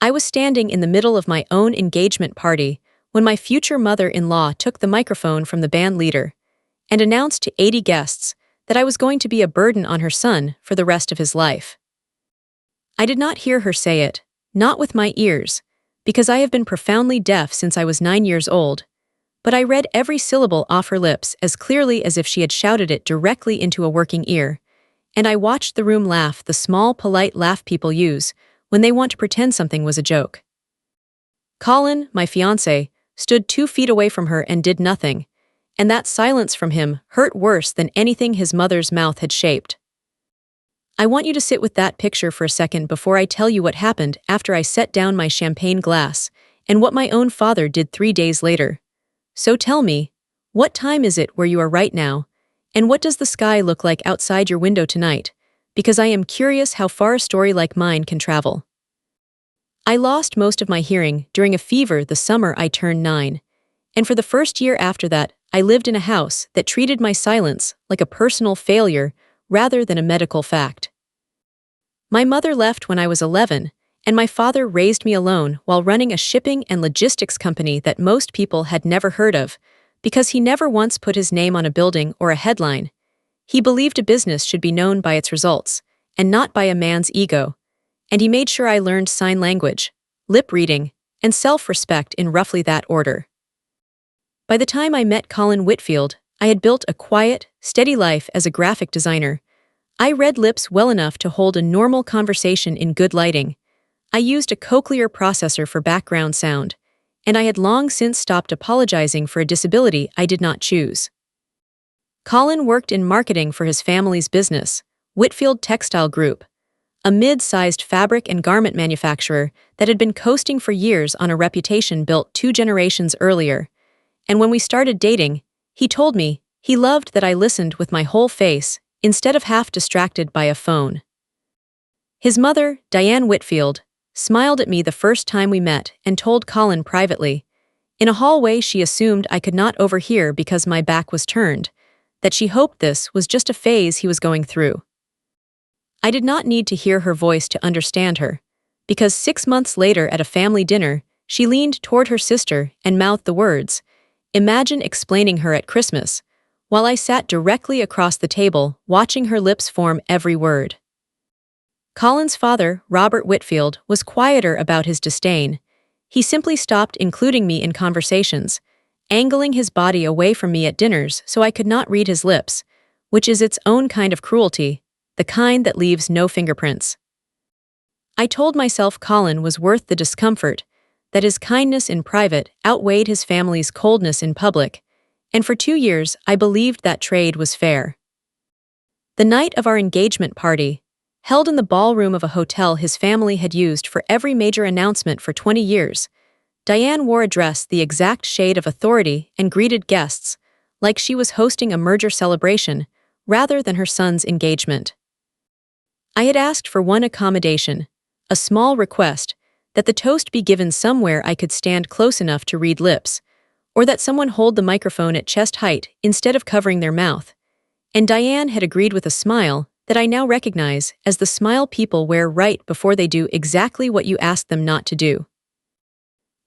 I was standing in the middle of my own engagement party when my future mother-in-law took the microphone from the band leader and announced to 80 guests that I was going to be a burden on her son for the rest of his life. I did not hear her say it, not with my ears, because I have been profoundly deaf since I was 9 years old, but I read every syllable off her lips as clearly as if she had shouted it directly into a working ear, and I watched the room laugh the small, polite laugh people use when they want to pretend something was a joke. Colin, my fiancé, stood 2 feet away from her and did nothing, and that silence from him hurt worse than anything his mother's mouth had shaped. I want you to sit with that picture for a second before I tell you what happened after I set down my champagne glass and what my own father did 3 days later. So tell me, what time is it where you are right now, and what does the sky look like outside your window tonight? Because I am curious how far a story like mine can travel. I lost most of my hearing during a fever the summer I turned 9, and for the first year after that, I lived in a house that treated my silence like a personal failure rather than a medical fact. My mother left when I was 11, and my father raised me alone while running a shipping and logistics company that most people had never heard of, because he never once put his name on a building or a headline. He believed a business should be known by its results, and not by a man's ego, and he made sure I learned sign language, lip reading, and self-respect in roughly that order. By the time I met Colin Whitfield, I had built a quiet, steady life as a graphic designer. I read lips well enough to hold a normal conversation in good lighting. I used a cochlear processor for background sound, and I had long since stopped apologizing for a disability I did not choose. Colin worked in marketing for his family's business, Whitfield Textile Group, a mid-sized fabric and garment manufacturer that had been coasting for years on a reputation built 2 generations earlier. And when we started dating, he told me he loved that I listened with my whole face instead of half distracted by a phone. His mother, Diane Whitfield, smiled at me the first time we met and told Colin privately, in a hallway she assumed I could not overhear because my back was turned, that she hoped this was just a phase he was going through. I did not need to hear her voice to understand her, because 6 months later at a family dinner, she leaned toward her sister and mouthed the words, "Imagine explaining her at Christmas," while I sat directly across the table watching her lips form every word. Colin's father, Robert Whitfield, was quieter about his disdain. He simply stopped including me in conversations, angling his body away from me at dinners so I could not read his lips, which is its own kind of cruelty, the kind that leaves no fingerprints. I told myself Colin was worth the discomfort, that his kindness in private outweighed his family's coldness in public, and for 2 years I believed that trade was fair. The night of our engagement party, held in the ballroom of a hotel his family had used for every major announcement for 20 years, Diane wore a dress the exact shade of authority and greeted guests like she was hosting a merger celebration rather than her son's engagement. I had asked for one accommodation, a small request, that the toast be given somewhere I could stand close enough to read lips, or that someone hold the microphone at chest height instead of covering their mouth, and Diane had agreed with a smile that I now recognize as the smile people wear right before they do exactly what you ask them not to do.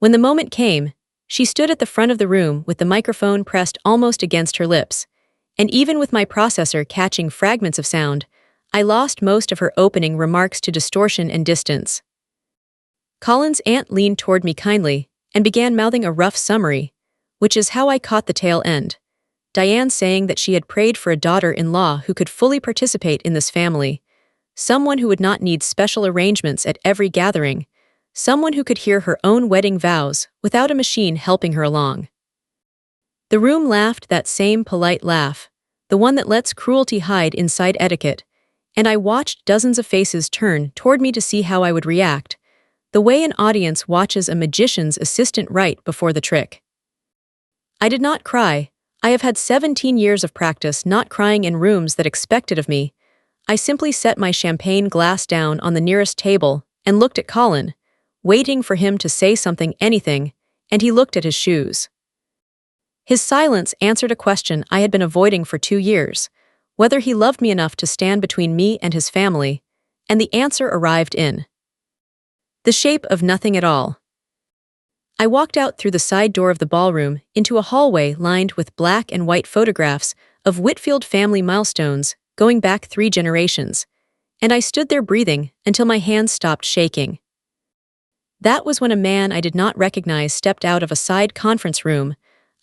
When the moment came, she stood at the front of the room with the microphone pressed almost against her lips, and even with my processor catching fragments of sound, I lost most of her opening remarks to distortion and distance. Colin's aunt leaned toward me kindly and began mouthing a rough summary, which is how I caught the tail end. Diane saying that she had prayed for a daughter-in-law who could fully participate in this family, someone who would not need special arrangements at every gathering, someone who could hear her own wedding vows without a machine helping her along. The room laughed that same polite laugh, the one that lets cruelty hide inside etiquette, and I watched dozens of faces turn toward me to see how I would react, the way an audience watches a magician's assistant right before the trick. I did not cry. I have had 17 years of practice not crying in rooms that expected of me. I simply set my champagne glass down on the nearest table and looked at Colin, waiting for him to say something, anything, and he looked at his shoes. His silence answered a question I had been avoiding for 2 years, whether he loved me enough to stand between me and his family, and the answer arrived in The shape of nothing at all. I walked out through the side door of the ballroom into a hallway lined with black and white photographs of Whitfield family milestones going back 3 generations, and I stood there breathing until my hands stopped shaking. That was when a man I did not recognize stepped out of a side conference room,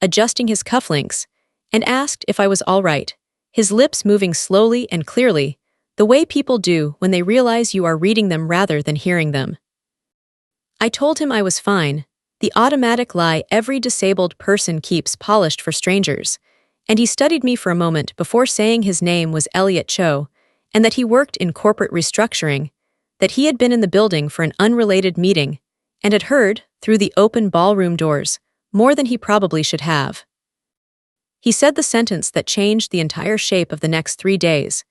adjusting his cufflinks, and asked if I was all right, his lips moving slowly and clearly, the way people do when they realize you are reading them rather than hearing them. I told him I was fine, the automatic lie every disabled person keeps polished for strangers, and he studied me for a moment before saying his name was Elliot Cho, and that he worked in corporate restructuring, that he had been in the building for an unrelated meeting, and had heard, through the open ballroom doors, more than he probably should have. He said the sentence that changed the entire shape of the next 3 days.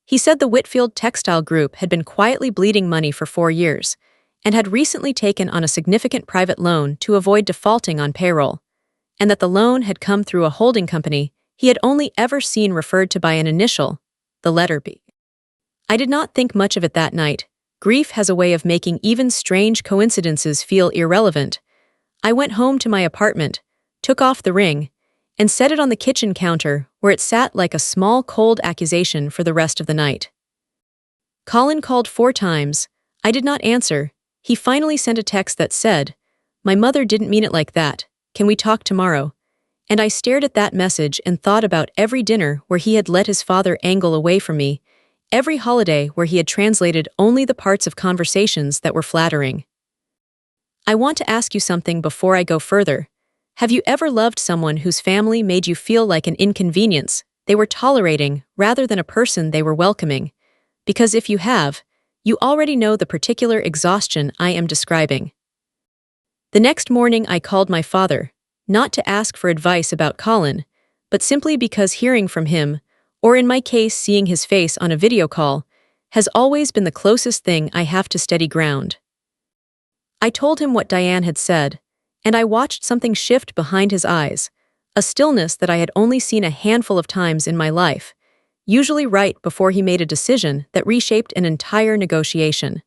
He said the Whitfield Textile Group had been quietly bleeding money for 4 years, and had recently taken on a significant private loan to avoid defaulting on payroll, and that the loan had come through a holding company he had only ever seen referred to by an initial, the letter B. I did not think much of it that night. Grief has a way of making even strange coincidences feel irrelevant. I went home to my apartment, took off the ring, and set it on the kitchen counter where it sat like a small cold accusation for the rest of the night. Colin called 4 times. I did not answer. He finally sent a text that said, "My mother didn't mean it like that. Can we talk tomorrow?" And I stared at that message and thought about every dinner where he had let his father angle away from me, every holiday where he had translated only the parts of conversations that were flattering. I want to ask you something before I go further. Have you ever loved someone whose family made you feel like an inconvenience they were tolerating rather than a person they were welcoming? Because if you have, you already know the particular exhaustion I am describing. The next morning I called my father, not to ask for advice about Colin, but simply because hearing from him, or in my case seeing his face on a video call, has always been the closest thing I have to steady ground. I told him what Diane had said, and I watched something shift behind his eyes, a stillness that I had only seen a handful of times in my life, usually right before he made a decision that reshaped an entire negotiation.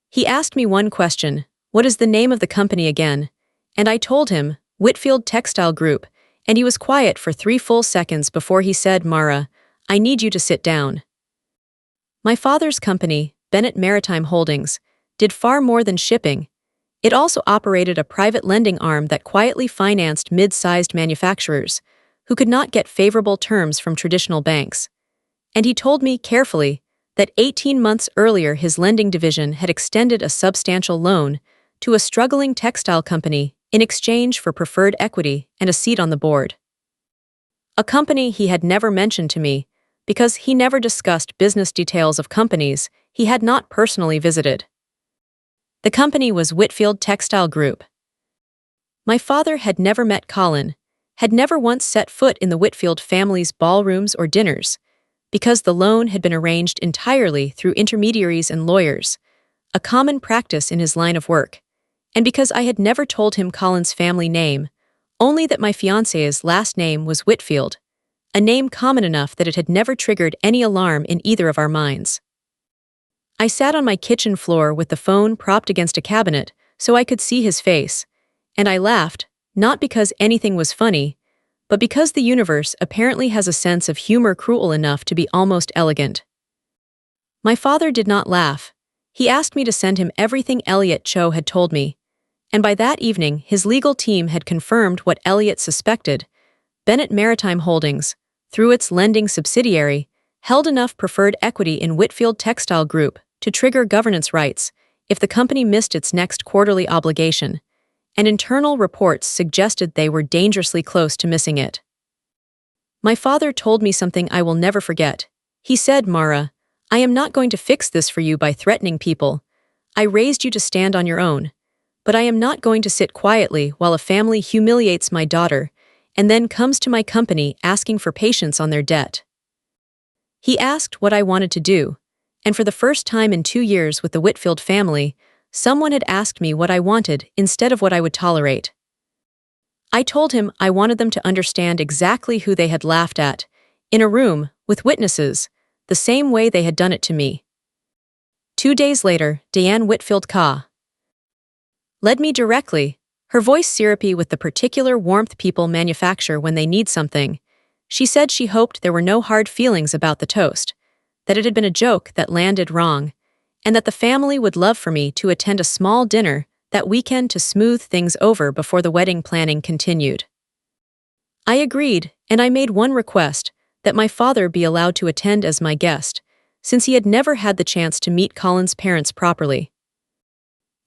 He asked me one question, "What is the name of the company again?" And I told him, Whitfield Textile Group, and he was quiet for 3 full seconds before he said, "Mara, I need you to sit down." My father's company, Bennett Maritime Holdings, did far more than shipping. It also operated a private lending arm that quietly financed mid-sized manufacturers who could not get favorable terms from traditional banks. And he told me carefully that 18 months earlier his lending division had extended a substantial loan to a struggling textile company in exchange for preferred equity and a seat on the board. A company he had never mentioned to me because he never discussed business details of companies he had not personally visited. The company was Whitfield Textile Group. My father had never met Colin, had never once set foot in the Whitfield family's ballrooms or dinners, because the loan had been arranged entirely through intermediaries and lawyers, a common practice in his line of work, and because I had never told him Colin's family name, only that my fiancé's last name was Whitfield, a name common enough that it had never triggered any alarm in either of our minds. I sat on my kitchen floor with the phone propped against a cabinet so I could see his face, and I laughed, not because anything was funny, but because the universe apparently has a sense of humor cruel enough to be almost elegant. My father did not laugh. He asked me to send him everything Elliot Cho had told me, and by that evening his legal team had confirmed what Elliot suspected. Bennett Maritime Holdings, through its lending subsidiary, held enough preferred equity in Whitfield Textile Group to trigger governance rights if the company missed its next quarterly obligation, and internal reports suggested they were dangerously close to missing it. My father told me something I will never forget. He said, "Mara, I am not going to fix this for you by threatening people. I raised you to stand on your own, but I am not going to sit quietly while a family humiliates my daughter and then comes to my company asking for patience on their debt." He asked what I wanted to do, and for the first time in 2 years with the Whitfield family, someone had asked me what I wanted instead of what I would tolerate. I told him I wanted them to understand exactly who they had laughed at, in a room, with witnesses, the same way they had done it to me. 2 days later, Diane Whitfield Ka, led me directly, her voice syrupy with the particular warmth people manufacture when they need something. She said she hoped there were no hard feelings about the toast, that it had been a joke that landed wrong, and that the family would love for me to attend a small dinner that weekend to smooth things over before the wedding planning continued. I agreed, and I made one request, that my father be allowed to attend as my guest, since he had never had the chance to meet Colin's parents properly.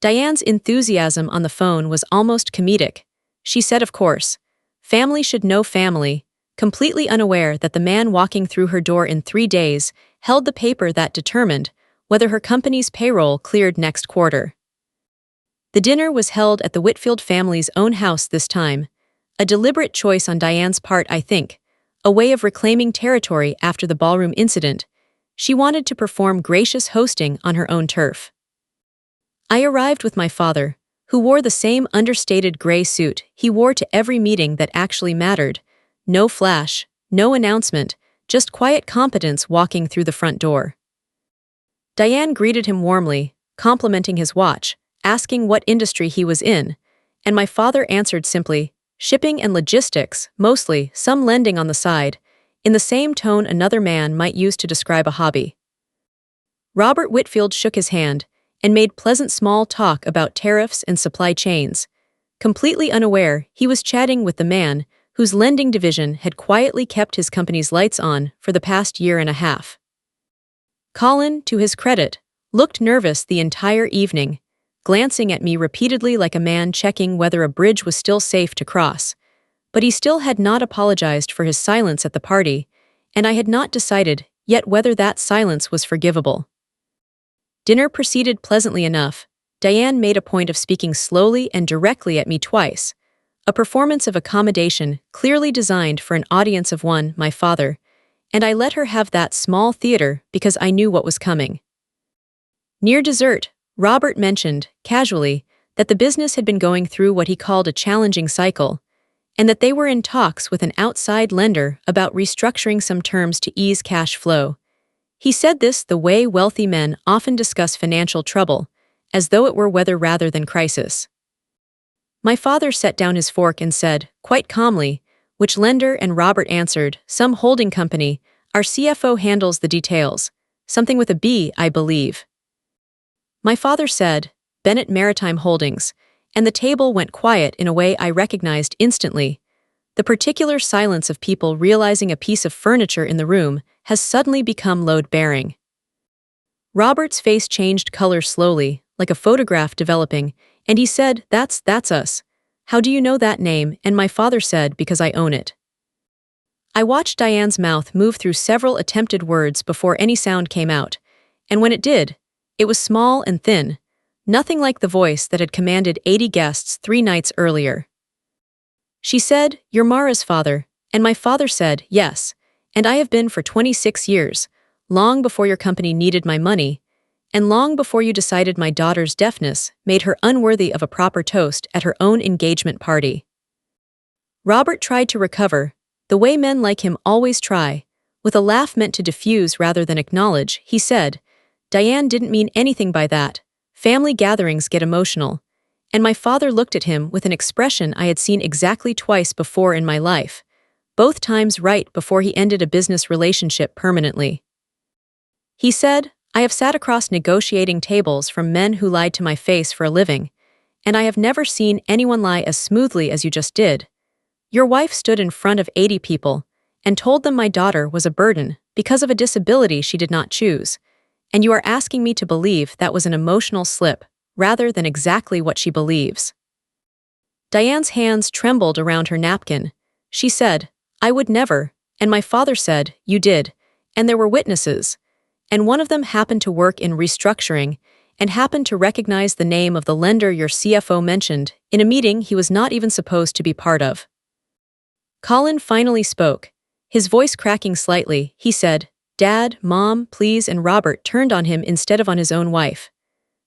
Diane's enthusiasm on the phone was almost comedic. She said, of course, family should know family, completely unaware that the man walking through her door in 3 days held the paper that determined whether her company's payroll cleared next quarter. The dinner was held at the Whitfield family's own house this time, a deliberate choice on Diane's part, I think, a way of reclaiming territory after the ballroom incident. She wanted to perform gracious hosting on her own turf. I arrived with my father, who wore the same understated gray suit he wore to every meeting that actually mattered. No flash, no announcement, just quiet competence walking through the front door. Diane greeted him warmly, complimenting his watch, asking what industry he was in, and my father answered simply, shipping and logistics, mostly, some lending on the side, in the same tone another man might use to describe a hobby. Robert Whitfield shook his hand and made pleasant small talk about tariffs and supply chains. Completely unaware, he was chatting with the man whose lending division had quietly kept his company's lights on for the past year and a half. Colin, to his credit, looked nervous the entire evening, glancing at me repeatedly like a man checking whether a bridge was still safe to cross. But he still had not apologized for his silence at the party, and I had not decided yet whether that silence was forgivable. Dinner proceeded pleasantly enough. Diane made a point of speaking slowly and directly at me twice, a performance of accommodation clearly designed for an audience of one, my father, and I let her have that small theater because I knew what was coming. Near dessert, Robert mentioned, casually, that the business had been going through what he called a challenging cycle, and that they were in talks with an outside lender about restructuring some terms to ease cash flow. He said this the way wealthy men often discuss financial trouble, as though it were weather rather than crisis. My father set down his fork and said, quite calmly, which lender, and Robert answered, some holding company, our CFO handles the details, something with a B, I believe. My father said, Bennett Maritime Holdings, and the table went quiet in a way I recognized instantly. The particular silence of people realizing a piece of furniture in the room has suddenly become load-bearing. Robert's face changed color slowly, like a photograph developing, and he said, that's us. How do you know that name? And my father said, because I own it. I watched Diane's mouth move through several attempted words before any sound came out, and when it did, it was small and thin, nothing like the voice that had commanded 80 guests 3 nights earlier. She said, you're Mara's father, and my father said, yes, and I have been for 26 years, long before your company needed my money, and long before you decided my daughter's deafness made her unworthy of a proper toast at her own engagement party. Robert tried to recover, the way men like him always try. With a laugh meant to diffuse rather than acknowledge, he said, Diane didn't mean anything by that. Family gatherings get emotional. And my father looked at him with an expression I had seen exactly twice before in my life, both times right before he ended a business relationship permanently. He said, I have sat across negotiating tables from men who lied to my face for a living, and I have never seen anyone lie as smoothly as you just did. Your wife stood in front of 80 people and told them my daughter was a burden because of a disability she did not choose, and you are asking me to believe that was an emotional slip rather than exactly what she believes. Diane's hands trembled around her napkin. She said, I would never, and my father said, you did, and there were witnesses, and one of them happened to work in restructuring and happened to recognize the name of the lender your CFO mentioned in a meeting he was not even supposed to be part of. Colin finally spoke, his voice cracking slightly. He said, Dad, Mom, please, and Robert turned on him instead of on his own wife.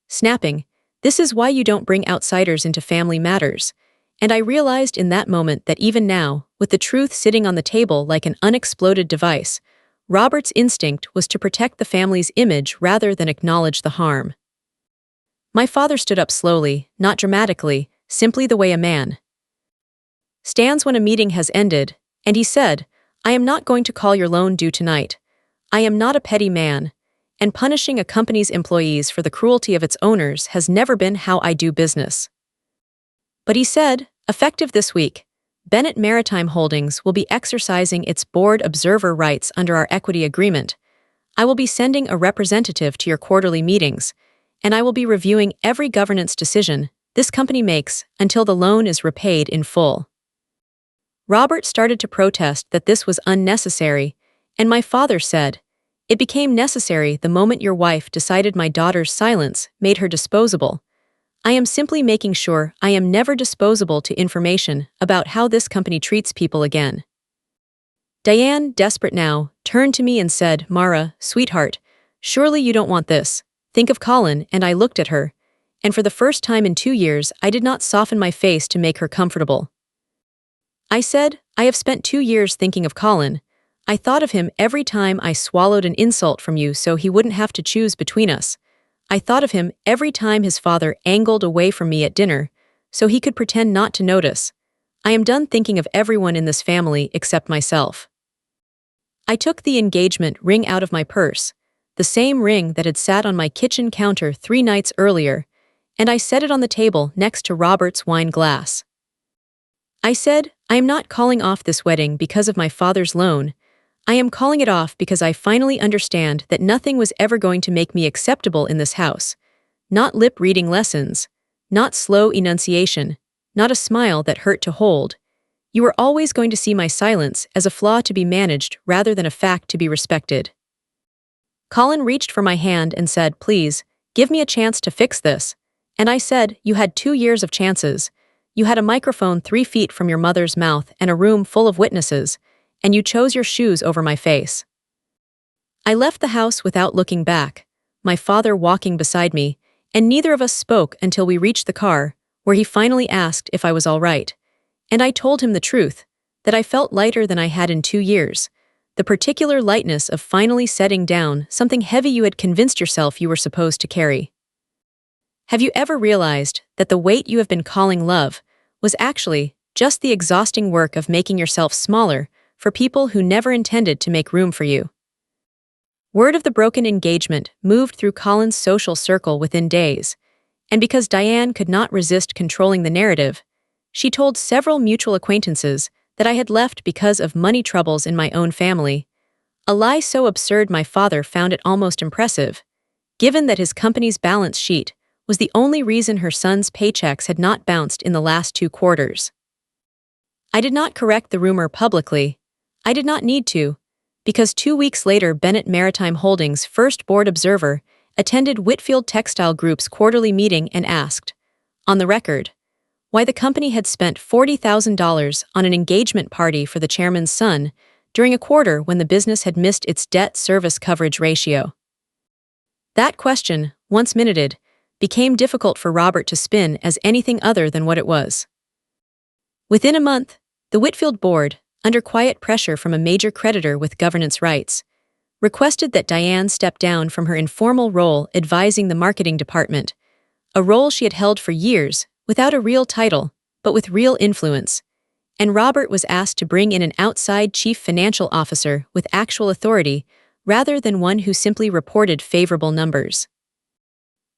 Snapping, this is why you don't bring outsiders into family matters. And I realized in that moment that even now, with the truth sitting on the table like an unexploded device, Robert's instinct was to protect the family's image rather than acknowledge the harm. My father stood up slowly, not dramatically, simply the way a man stands when a meeting has ended, and he said, "I am not going to call your loan due tonight. I am not a petty man, and punishing a company's employees for the cruelty of its owners has never been how I do business." But he said, effective this week, Bennett Maritime Holdings will be exercising its board observer rights under our equity agreement. I will be sending a representative to your quarterly meetings, and I will be reviewing every governance decision this company makes until the loan is repaid in full. Robert started to protest that this was unnecessary, and my father said, "It became necessary the moment your wife decided my daughter's silence made her disposable. I am simply making sure I am never disposable to information about how this company treats people again." Diane, desperate now, turned to me and said, "Mara, sweetheart, surely you don't want this. Think of Colin." And I looked at her, and for the first time in 2 years I did not soften my face to make her comfortable. I said, "I have spent 2 years thinking of Colin. I thought of him every time I swallowed an insult from you so he wouldn't have to choose between us. I thought of him every time his father angled away from me at dinner so he could pretend not to notice. I am done thinking of everyone in this family except myself." I took the engagement ring out of my purse, the same ring that had sat on my kitchen counter 3 nights earlier, and I set it on the table next to Robert's wine glass. I said, "I am not calling off this wedding because of my father's loan. I am calling it off because I finally understand that nothing was ever going to make me acceptable in this house. Not lip-reading lessons, not slow enunciation, not a smile that hurt to hold. You are always going to see my silence as a flaw to be managed rather than a fact to be respected." Colin reached for my hand and said, "Please, give me a chance to fix this." And I said, "You had 2 years of chances. You had a microphone 3 feet from your mother's mouth and a room full of witnesses, and you chose your shoes over my face." I left the house without looking back, my father walking beside me, and neither of us spoke until we reached the car, where he finally asked if I was all right. And I told him the truth, that I felt lighter than I had in 2 years, the particular lightness of finally setting down something heavy you had convinced yourself you were supposed to carry. Have you ever realized that the weight you have been calling love was actually just the exhausting work of making yourself smaller for people who never intended to make room for you? Word of the broken engagement moved through Colin's social circle within days, and because Diane could not resist controlling the narrative, she told several mutual acquaintances that I had left because of money troubles in my own family, a lie so absurd my father found it almost impressive, given that his company's balance sheet was the only reason her son's paychecks had not bounced in the last 2 quarters. I did not correct the rumor publicly. I did not need to, because 2 weeks later Bennett Maritime Holdings' first board observer attended Whitfield Textile Group's quarterly meeting and asked, on the record, why the company had spent $40,000 on an engagement party for the chairman's son during a quarter when the business had missed its debt service coverage ratio. That question, once minuted, became difficult for Robert to spin as anything other than what it was. Within a month, the Whitfield board, under quiet pressure from a major creditor with governance rights, requested that Diane step down from her informal role advising the marketing department, a role she had held for years without a real title, but with real influence, and Robert was asked to bring in an outside chief financial officer with actual authority rather than one who simply reported favorable numbers.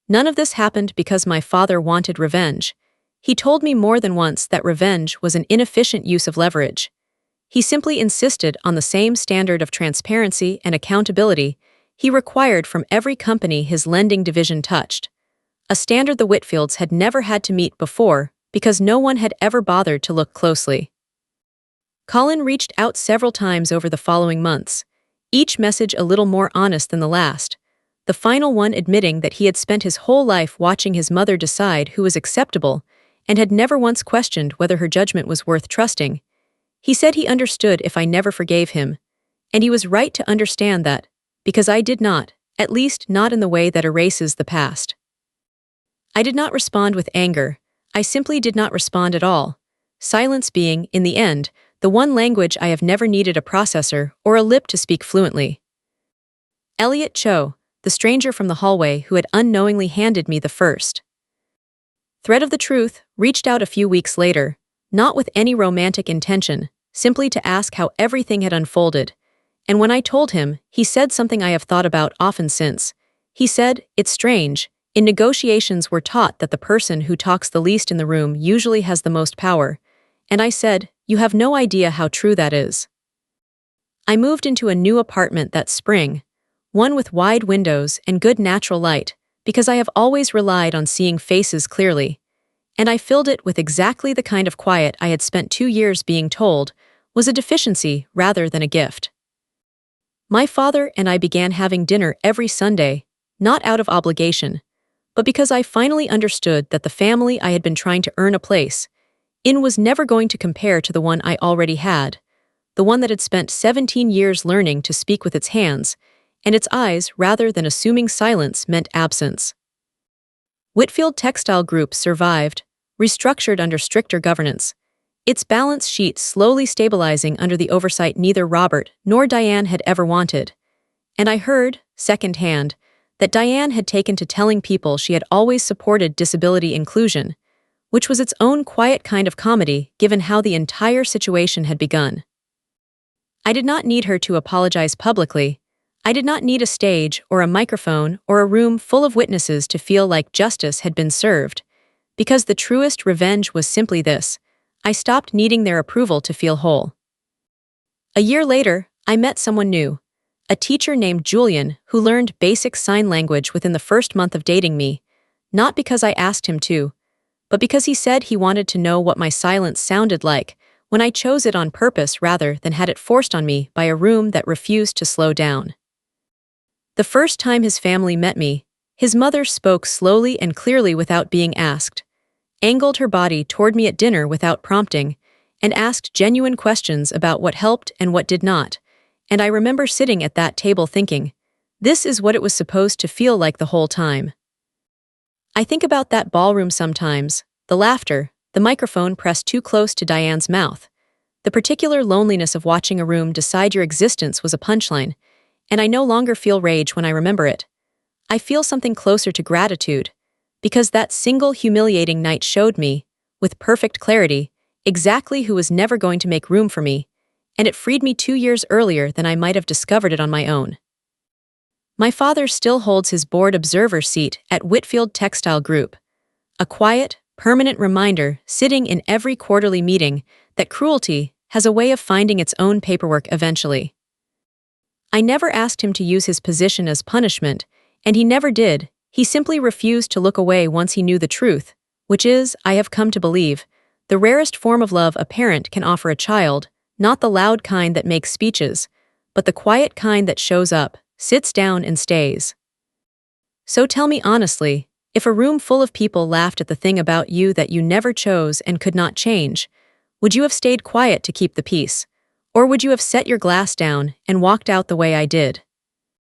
None of this happened because my father wanted revenge. He told me more than once that revenge was an inefficient use of leverage. He simply insisted on the same standard of transparency and accountability he required from every company his lending division touched, a standard the Whitfields had never had to meet before because no one had ever bothered to look closely. Colin reached out several times over the following months, each message a little more honest than the last, the final one admitting that he had spent his whole life watching his mother decide who was acceptable and had never once questioned whether her judgment was worth trusting. He said he understood if I never forgave him, and he was right to understand that, because I did not, at least not in the way that erases the past. I did not respond with anger. I simply did not respond at all, silence being, in the end, the one language I have never needed a processor or a lip to speak fluently. Elliot Cho, the stranger from the hallway who had unknowingly handed me the first Thread of the Truth reached out a few weeks later, not with any romantic intention, simply to ask how everything had unfolded. And when I told him, he said something I have thought about often since. He said, "It's strange. In negotiations, we're taught that the person who talks the least in the room usually has the most power." And I said, "You have no idea how true that is." I moved into a new apartment that spring, one with wide windows and good natural light, because I have always relied on seeing faces clearly. And I filled it with exactly the kind of quiet I had spent 2 years being told was a deficiency rather than a gift. My father and I began having dinner every Sunday, not out of obligation, but because I finally understood that the family I had been trying to earn a place in was never going to compare to the one I already had, the one that had spent 17 years learning to speak with its hands, and its eyes rather than assuming silence meant absence. Whitfield Textile Group survived, restructured under stricter governance, its balance sheet slowly stabilizing under the oversight neither Robert nor Diane had ever wanted. And I heard, secondhand, that Diane had taken to telling people she had always supported disability inclusion, which was its own quiet kind of comedy given how the entire situation had begun. I did not need her to apologize publicly. I did not need a stage or a microphone or a room full of witnesses to feel like justice had been served, because the truest revenge was simply this: I stopped needing their approval to feel whole. A year later, I met someone new, a teacher named Julian who learned basic sign language within the first month of dating me, not because I asked him to, but because he said he wanted to know what my silence sounded like when I chose it on purpose rather than had it forced on me by a room that refused to slow down. The first time his family met me, his mother spoke slowly and clearly without being asked, angled her body toward me at dinner without prompting, and asked genuine questions about what helped and what did not. And I remember sitting at that table thinking, this is what it was supposed to feel like the whole time. I think about that ballroom sometimes, the laughter, the microphone pressed too close to Diane's mouth, the particular loneliness of watching a room decide your existence was a punchline, and I no longer feel rage when I remember it. I feel something closer to gratitude, because that single humiliating night showed me, with perfect clarity, exactly who was never going to make room for me, and it freed me 2 years earlier than I might have discovered it on my own. My father still holds his board observer seat at Whitfield Textile Group, a quiet, permanent reminder sitting in every quarterly meeting that cruelty has a way of finding its own paperwork eventually. I never asked him to use his position as punishment, and he never did. He simply refused to look away once he knew the truth, which is, I have come to believe, the rarest form of love a parent can offer a child, not the loud kind that makes speeches, but the quiet kind that shows up, sits down and stays. So tell me honestly, if a room full of people laughed at the thing about you that you never chose and could not change, would you have stayed quiet to keep the peace? Or would you have set your glass down and walked out the way I did?